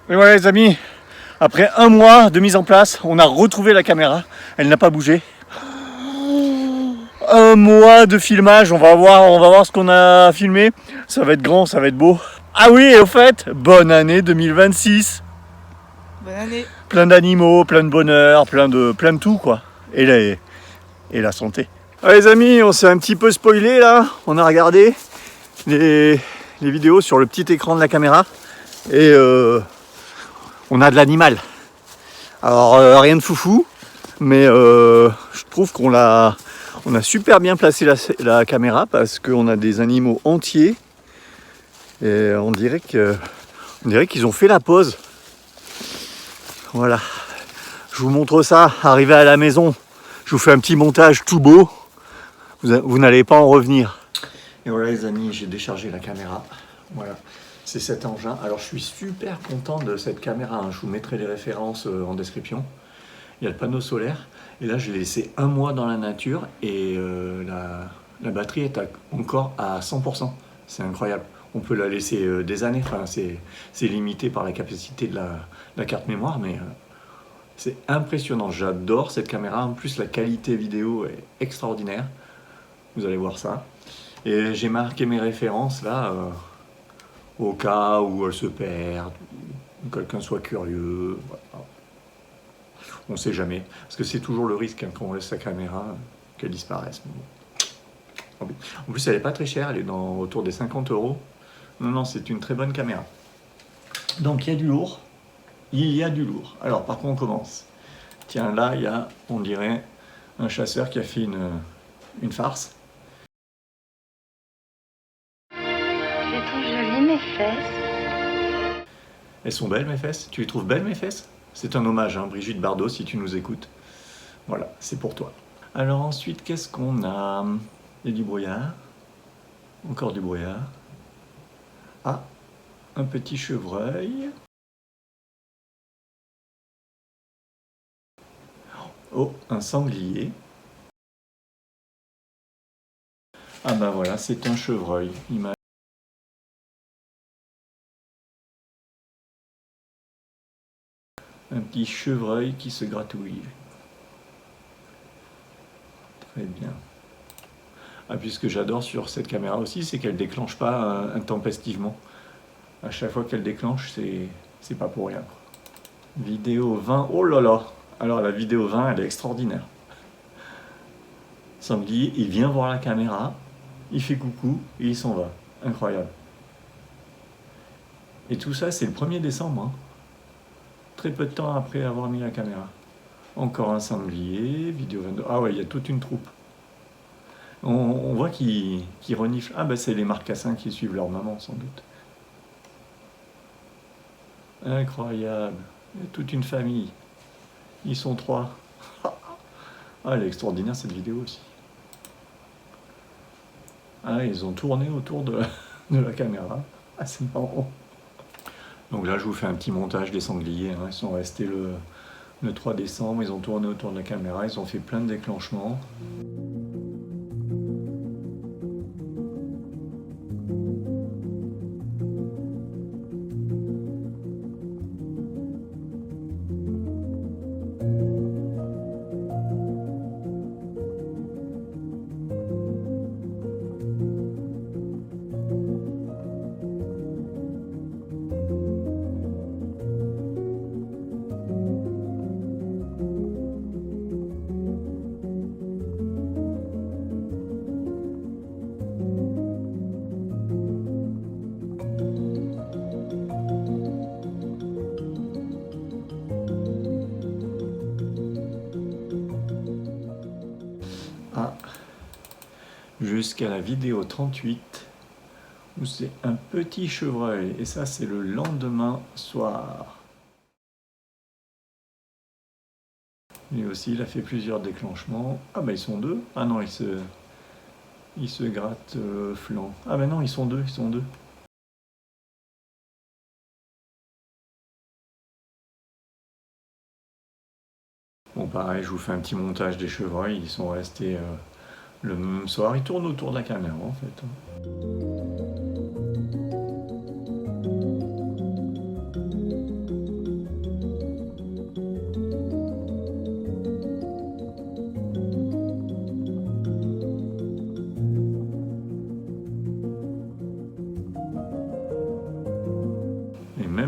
Et voilà les amis, après un mois de mise en place, on a retrouvé la caméra. Elle n'a pas bougé. Un mois de filmage, on va voir ce qu'on a filmé. Ça va être grand, ça va être beau. Ah oui, et au fait, bonne année 2026. Bonne année. Plein d'animaux, plein de bonheur, plein de tout quoi. Et la santé. Ouais, les amis, on s'est un petit peu spoilé là. On a regardé les vidéos sur le petit écran de la caméra. Et on a de l'animal. Alors rien de foufou, mais je trouve qu'on a super bien placé la caméra parce qu'on a des animaux entiers et on dirait qu'ils ont fait la pause. Voilà, je vous montre ça, arrivé à la maison, je vous fais un petit montage tout beau, vous n'allez pas en revenir. Et voilà les amis, j'ai déchargé la caméra, voilà. C'est cet engin. Alors je suis super content de cette caméra, hein. Je vous mettrai les références en description. Il y a le panneau solaire. Et là je l'ai laissé un mois dans la nature et la batterie est encore à 100%. C'est incroyable. On peut la laisser des années. Enfin, c'est limité par la capacité de la carte mémoire, mais c'est impressionnant. J'adore cette caméra. En plus la qualité vidéo est extraordinaire. Vous allez voir ça. Et j'ai marqué mes références là. Au cas où elle se perd, ou quelqu'un soit curieux. Voilà. On ne sait jamais. Parce que c'est toujours le risque hein, quand on laisse sa caméra, qu'elle disparaisse. En plus, elle n'est pas très chère, elle est autour des 50 €. Non, c'est une très bonne caméra. Donc, il y a du lourd. Il y a du lourd. Alors, par contre, on commence. Tiens, là, il y a, on dirait, un chasseur qui a fait une farce. Je trouve jolies mes fesses. Elles sont belles, mes fesses? Tu les trouves belles, mes fesses? C'est un hommage, hein, Brigitte Bardot, si tu nous écoutes. Voilà, c'est pour toi. Alors ensuite, qu'est-ce qu'on a? Il y a du brouillard. Encore du brouillard. Ah, un petit chevreuil. Oh, un sanglier. Ah ben voilà, c'est un chevreuil. Un petit chevreuil qui se gratouille. Très bien. Ah, puis ce que j'adore sur cette caméra aussi, c'est qu'elle ne déclenche pas intempestivement. À chaque fois qu'elle déclenche, c'est pas pour rien. Vidéo 20, oh là là! Alors la vidéo 20, elle est extraordinaire. Sanglier, il vient voir la caméra, il fait coucou et il s'en va. Incroyable. Et tout ça, c'est le 1er décembre. Hein. Très peu de temps après avoir mis la caméra. Encore un sanglier, vidéo 22. Ah ouais, il y a toute une troupe. On voit qu'ils reniflent. Ah ben c'est les marcassins qui suivent leur maman sans doute. Incroyable. Il y a toute une famille. Ils sont 3. Ah, elle est extraordinaire cette vidéo aussi. Ah, ils ont tourné autour de la caméra. Ah, c'est marrant. Donc là, je vous fais un petit montage des sangliers. Hein. Ils sont restés le 3 décembre. Ils ont tourné autour de la caméra. Ils ont fait plein de déclenchements. Jusqu'à la vidéo 38 où c'est un petit chevreuil et ça c'est le lendemain soir. Lui aussi il a fait plusieurs déclenchements. Ah bah ils sont 2. Ah non, il se gratte le flanc. Ah bah non, ils sont 2. Bon pareil, je vous fais un petit montage des chevreuils, ils sont restés le même soir, ils tournent autour de la caméra en fait.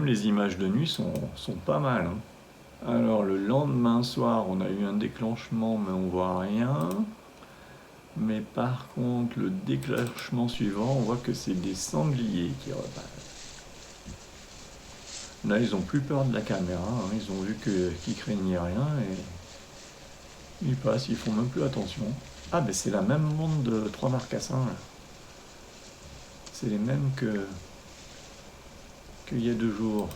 même les images de nuit sont pas mal. Hein. Alors le lendemain soir, on a eu un déclenchement, mais on voit rien. Mais par contre, le déclenchement suivant, on voit que c'est des sangliers qui repassent. Là, ils ont plus peur de la caméra, hein. Ils ont vu qu'ils craignaient rien et ils passent, ils font même plus attention. Ah, mais c'est la même bande de 3 marcassins, là. C'est les mêmes qu'il y a 2 jours.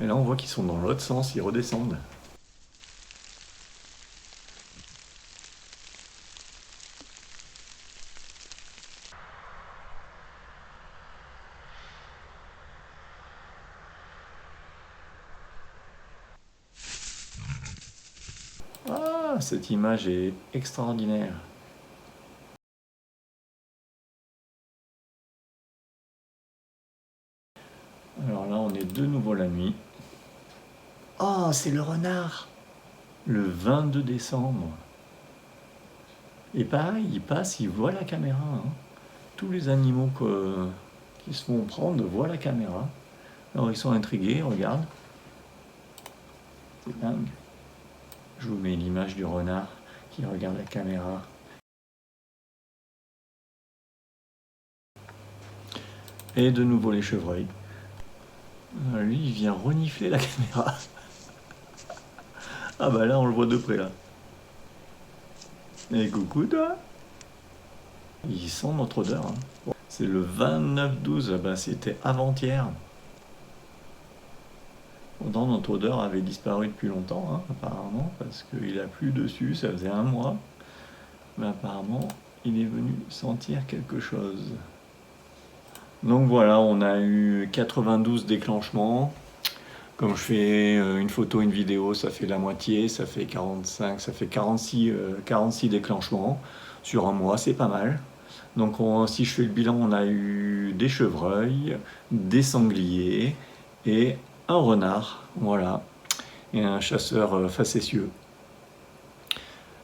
Et là, on voit qu'ils sont dans l'autre sens, ils redescendent. Ah, cette image est extraordinaire. Alors là, on est de nouveau la nuit. Oh, c'est le renard! Le 22 décembre. Et pareil, il passe, il voit la caméra. Hein. Tous les animaux qui se font prendre voient la caméra. Alors ils sont intrigués, regarde. C'est dingue. Je vous mets l'image du renard qui regarde la caméra. Et de nouveau les chevreuils. Lui, il vient renifler la caméra. Ah bah là, on le voit de près, là. Et coucou, toi. Il sent notre odeur. Hein. Bon. C'est le 29-12, bah, c'était avant-hier. Pourtant, notre odeur avait disparu depuis longtemps, hein, apparemment, parce qu'il a plu dessus, ça faisait 1 mois. Mais apparemment, il est venu sentir quelque chose. Donc voilà, on a eu 92 déclenchements. Comme je fais une photo, une vidéo, ça fait la moitié, ça fait 45, ça fait 46 déclenchements sur 1 mois, c'est pas mal. Donc si je fais le bilan, on a eu des chevreuils, des sangliers et un renard, voilà, et un chasseur facétieux.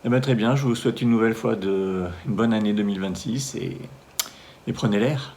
Eh bien, très bien, je vous souhaite une nouvelle fois une bonne année 2026 et prenez l'air.